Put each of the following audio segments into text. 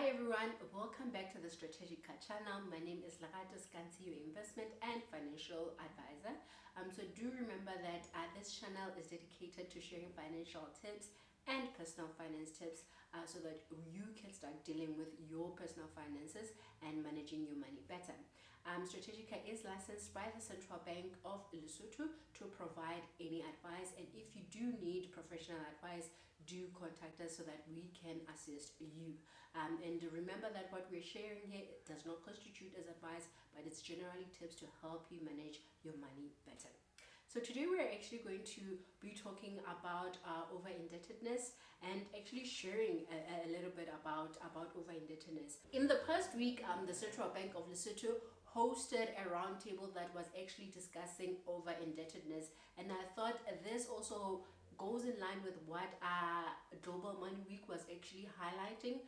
Hi everyone, welcome back to the Strategic Car channel. My name is Larato Skansi, your investment and financial advisor. So do remember that this channel is dedicated to sharing financial tips and personal finance tips so that you can start dealing with your personal finances and managing your money better. Strategica is licensed by the Central Bank of Lesotho to provide any advice, and if you do need professional advice, do contact us so that we can assist you. And remember that what we're sharing here does not constitute as advice, but it's generally tips to help you manage your money better. So today we're actually going to be talking about over indebtedness and actually sharing a little bit about over indebtedness. In the past week, the Central Bank of Lesotho hosted a roundtable that was actually discussing over indebtedness, and I thought this also goes in line with what Global Money Week was actually highlighting,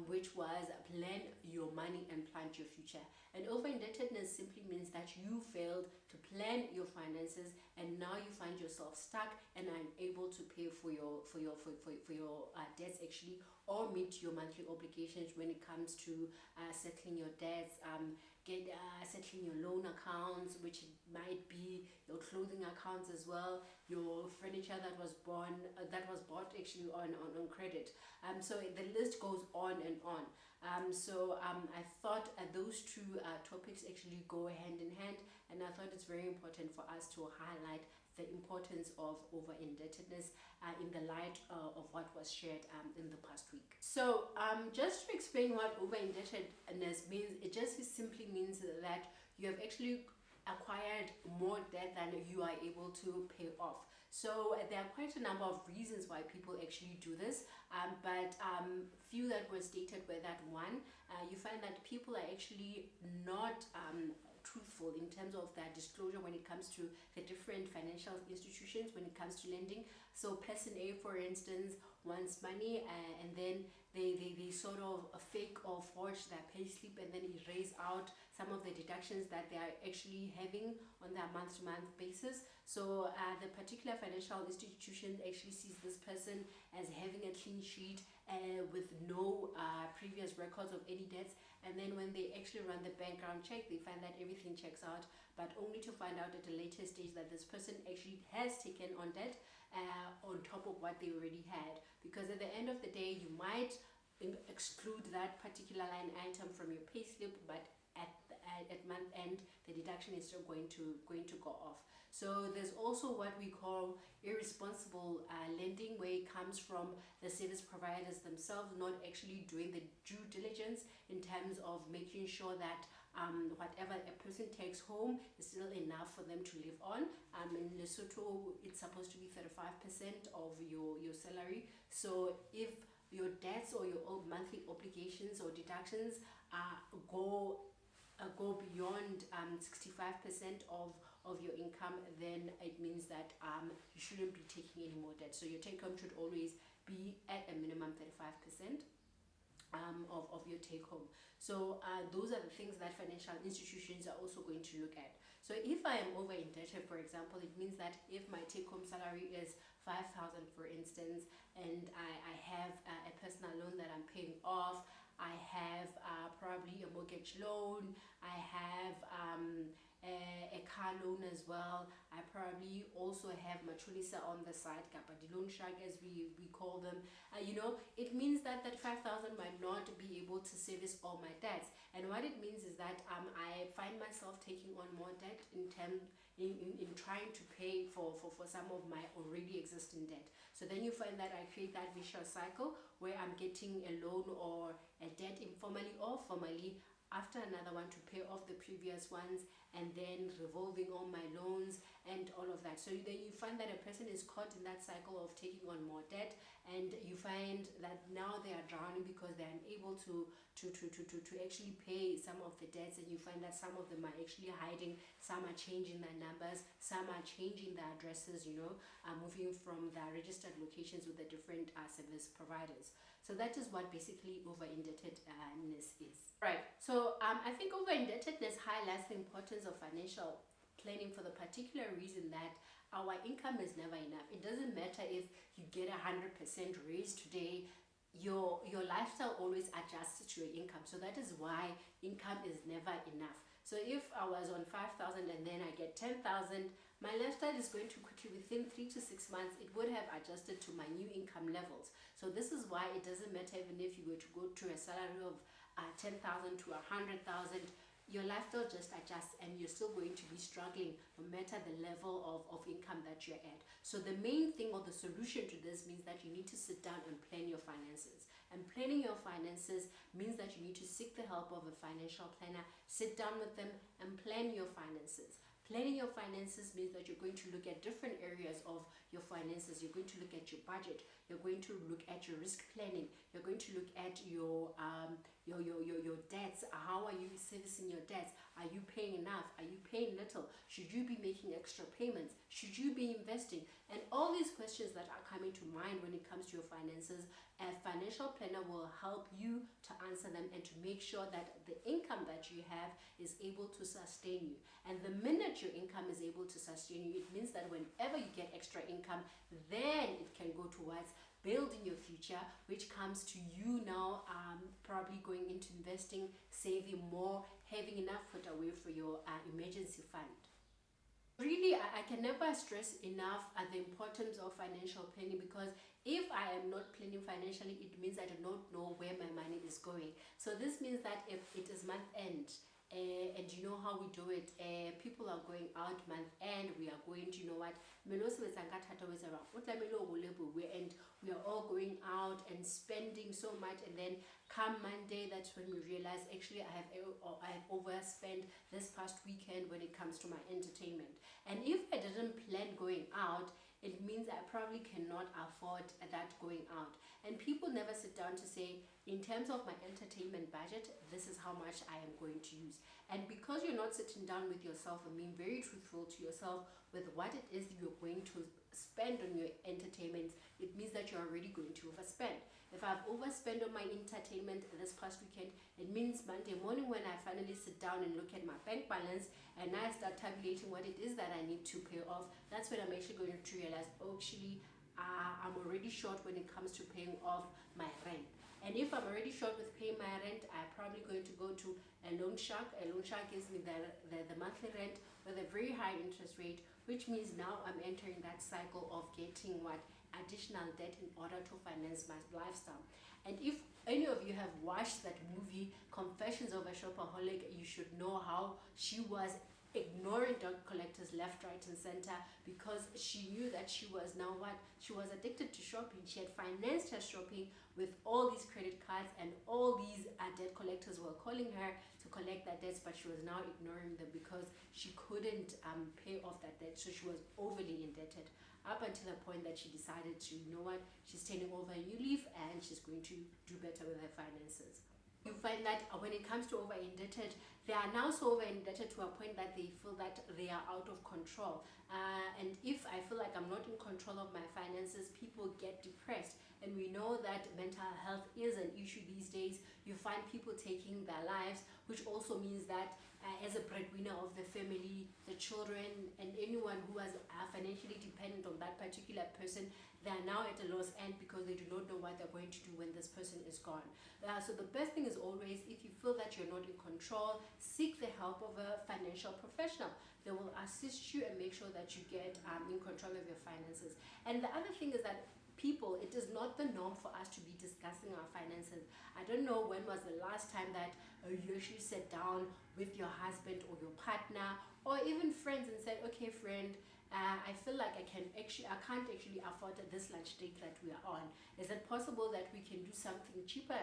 which was plan your money and plan your future. And over indebtedness simply means that you failed to plan your finances, and now you find yourself stuck and unable to pay for your debts actually, or meet your monthly obligations when it comes to settling your debts, settling your loan accounts, which might be your clothing accounts as well, your furniture that was bought actually on credit. So the list goes on and on. I thought those two topics actually go hand in hand, and I thought it's very important for us to highlight the importance of over indebtedness in the light of what was shared in the past week. So just to explain what over indebtedness means, it just simply means that you have actually acquired more debt than you are able to pay off. So there are quite a number of reasons why people actually do this, but few that were stated were that one, you find that people are actually not truthful in terms of their disclosure when it comes to the different financial institutions when it comes to lending. So person A, for instance, wants money and then they sort of fake or forge their pay slip and then erase out some of the deductions that they are actually having on their month-to-month basis. So the particular financial institution actually sees this person as having a clean sheet with no previous records of any debts, and then when they actually run the background check, they find that everything checks out, but only to find out at a later stage that this person actually has taken on debt on top of what they already had. Because at the end of the day, you might exclude that particular line item from your payslip, but at month end the deduction is still going to go off. So there's also what we call irresponsible lending, where it comes from the service providers themselves not actually doing the due diligence in terms of making sure that whatever a person takes home is still enough for them to live on. In Lesotho, it's supposed to be 35% of your salary. So if your debts or your monthly obligations or deductions go beyond 65% of your income, then it means that you shouldn't be taking any more debt. So your take home should always be at a minimum 35% of your take home. So those are the things that financial institutions are also going to look at. So if I am over indebted, for example, it means that if my take home salary is 5,000, for instance, and I have a personal loan that I'm paying off, I have probably a mortgage loan, I have a car loan as well, I probably also have machulisa on the side, kapadi loan shark as we call them. It means that 5,000 might not be able to service all my debts, and what it means is that I find myself taking on more debt in trying to pay for some of my already existing debt. So then you find that I create that vicious cycle where I'm getting a loan or a debt informally or formally after another one to pay off the previous ones, and then revolving on my loans and all of that. So then you find that a person is caught in that cycle of taking on more debt, and you find that now they are drowning because they are unable to actually pay some of the debts, and you find that some of them are actually hiding, some are changing their numbers, some are changing their addresses, moving from their registered locations with the different service providers. So that is what basically over indebtedness is. Right. So I think over indebtedness highlights the importance of financial planning for the particular reason that our income is never enough. It doesn't matter if you get 100% raise today, your lifestyle always adjusts to your income. So that is why income is never enough. So if I was on 5,000 and then I get 10,000, my lifestyle is going to quickly, within 3 to 6 months, it would have adjusted to my new income levels. So this is why it doesn't matter even if you were to go to a salary of 10,000 to 100,000, your lifestyle just adjusts and you're still going to be struggling no matter the level of income that you're at. So the main thing, or the solution to this, means that you need to sit down and plan your finances. And planning your finances means that you need to seek the help of a financial planner, sit down with them and plan your finances. Planning your finances means that you're going to look at different areas of your finances. You're going to look at your budget. You're going to look at your risk planning. You're going to look at your debts. How are you servicing your debts? Are you paying enough? Are you paying little? Should you be making extra payments? Should you be investing? And all these questions that are coming to mind when it comes to your finances, a financial planner will help you to answer them and to make sure that the income that you have is able to sustain you. And the minute your income is able to sustain you, it means that whenever you get extra income, then it can go towards building your future, which comes to you now probably going into investing, saving more, having enough put away for your emergency fund. Really, I can never stress enough the importance of financial planning, because if I am not planning financially, it means I do not know where my money is going. So this means that if it is month end, and you know how we do it, people are going out month end, we are going to, you know what, and we are all going out and spending so much, and then come Monday, that's when we realize actually I have overspent this past weekend when it comes to my entertainment. And if I didn't plan going out, it means I probably cannot afford that going out. And people never sit down to say, in terms of my entertainment budget, this is how much I am going to use. And because you're not sitting down with yourself and being very truthful to yourself with what it is you're going to spend on your entertainment, it means that you're already going to overspend. If I've overspent on my entertainment this past weekend, it means Monday morning when I finally sit down and look at my bank balance and I start tabulating what it is that I need to pay off, that's when I'm actually going to realize, oh, actually, I'm already short when it comes to paying off my rent. And if I'm already short with paying my rent, I'm probably going to go to a loan shark. A loan shark gives me the monthly rent with a very high interest rate, which means now I'm entering that cycle of getting what? Additional debt in order to finance my lifestyle. And if any of you have watched that movie, Confessions of a Shopaholic, you should know how she was ignoring debt collectors left, right, and center, because she knew that she was now what? She was addicted to shopping. She had financed her shopping with all these credit cards, and all these debt collectors were calling her to collect that debts, but she was now ignoring them because she couldn't pay off that debt. So she was overly indebted, up until the point that she decided to, you know what, she's turning over a new leaf and she's going to do better with her finances. You find that when it comes to over-indebted, they are now so over-indebted to a point that they feel that they are out of control. And if I feel like I'm not in control of my finances, people get depressed. And we know that mental health is an issue these days. You find people taking their lives, which also means that as a breadwinner of the family, the children, and anyone who was financially dependent on that particular person, they are now at a loss end because they do not know what they're going to do when this person is gone. So the best thing is always, if you feel that you're not in control, seek the help of a financial professional. They will assist you and make sure that you get in control of your finances. And the other thing is that people, it is not the norm for us to be discussing our finances. I don't know when was the last time that you actually sat down with your husband or your partner or even friends and said, okay, friend, I feel like I can't actually afford this lunch date that we are on. Is it possible that we can do something cheaper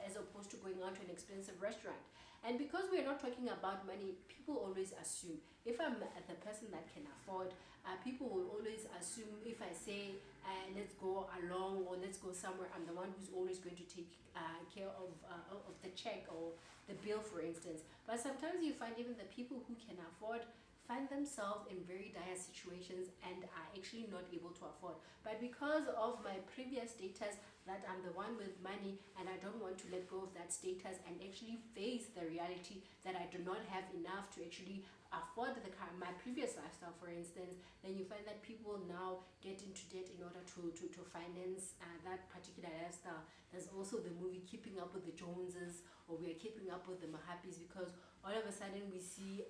as opposed to going out to an expensive restaurant? And because we're not talking about money, people always assume, if I'm the person that can afford, people will always assume if I say, let's go along or let's go somewhere, I'm the one who's always going to take care of the check or the bill, for instance. But sometimes you find even the people who can afford find themselves in very dire situations and are actually not able to afford. But because of my previous status that I'm the one with money and I don't want to let go of that status and actually face the reality that I do not have enough to actually afford my previous lifestyle, for instance, then you find that people now get into debt in order to finance that particular lifestyle. There's also the movie Keeping Up with the Joneses, or We Are Keeping Up with the Mahapis, because all of a sudden we see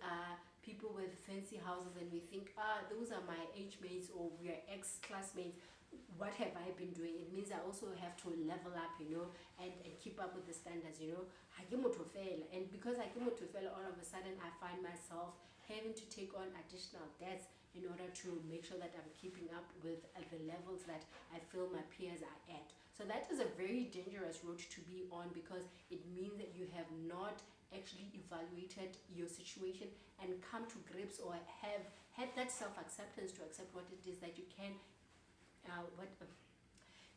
people with fancy houses and we think, those are my age mates or we are ex-classmates. What have I been doing? It means I also have to level up, and keep up with the standards, and because I came to fail, all of a sudden I find myself having to take on additional debts in order to make sure that I'm keeping up with the levels that I feel my peers are at. So that is a very dangerous road to be on, because it means that you have not actually evaluated your situation and come to grips or have had that self-acceptance to accept what it is that you can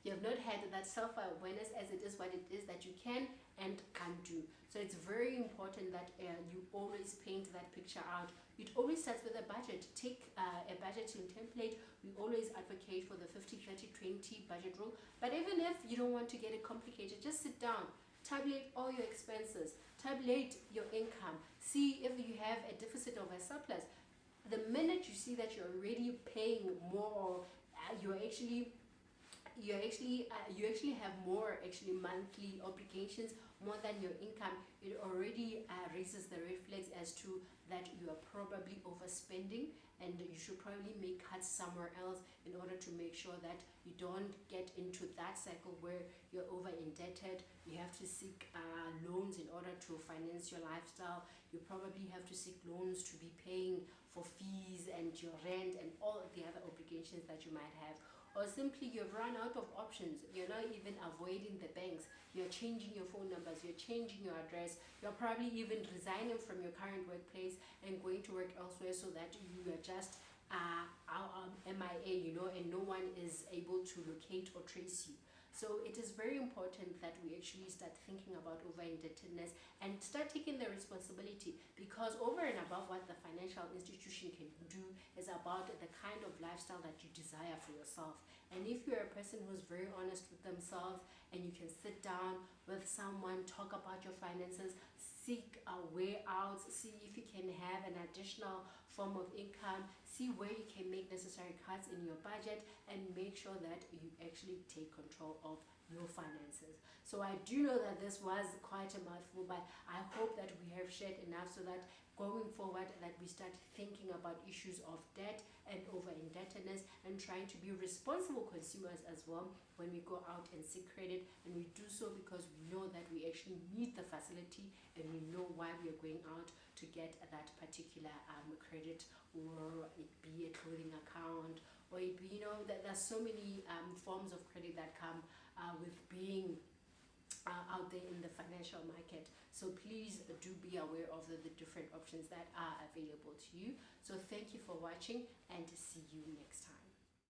you have not had that self-awareness as it is what it is that you can and can't do. So it's very important that you always paint that picture out. It always starts with a budget. Take a budgeting template. We always advocate for the 50-30-20 budget rule. But even if you don't want to get it complicated, just sit down, tabulate all your expenses, tabulate your income, see if you have a deficit or a surplus. The minute you see that you're already paying more, or you actually have more monthly obligations, more than your income, it already raises the red flags as to that you are probably overspending, and you should probably make cuts somewhere else in order to make sure that you don't get into that cycle where you're over indebted. You have to seek loans in order to finance your lifestyle. You probably have to seek loans to be paying for fees and your rent and all of the other obligations that you might have. Or simply you've run out of options. You're not even avoiding the banks. You're changing your phone numbers. You're changing your address. You're probably even resigning from your current workplace and going to work elsewhere, so that you are just MIA, and no one is able to locate or trace you. So it is very important that we actually start thinking about over-indebtedness and start taking the responsibility, because over and above what the financial institution can do is about the kind of lifestyle that you desire for yourself. And if you're a person who's very honest with themselves and you can sit down with someone, talk about your finances, seek a way out, see if you can have an additional form of income, see where you can make necessary cuts in your budget, and make sure that you actually take control of your finances. So I do know that this was quite a mouthful, but I hope that we have shared enough so that going forward that we start thinking about issues of debt and over indebtedness, and trying to be responsible consumers as well when we go out and seek credit. And we do so because we know that we actually need the facility, and we know why we are going out to get that particular credit, or it be a clothing account, or it be, that there's so many forms of credit that come with being out there in the financial market. So please do be aware of the different options that are available to you. So thank you for watching, and see you next time.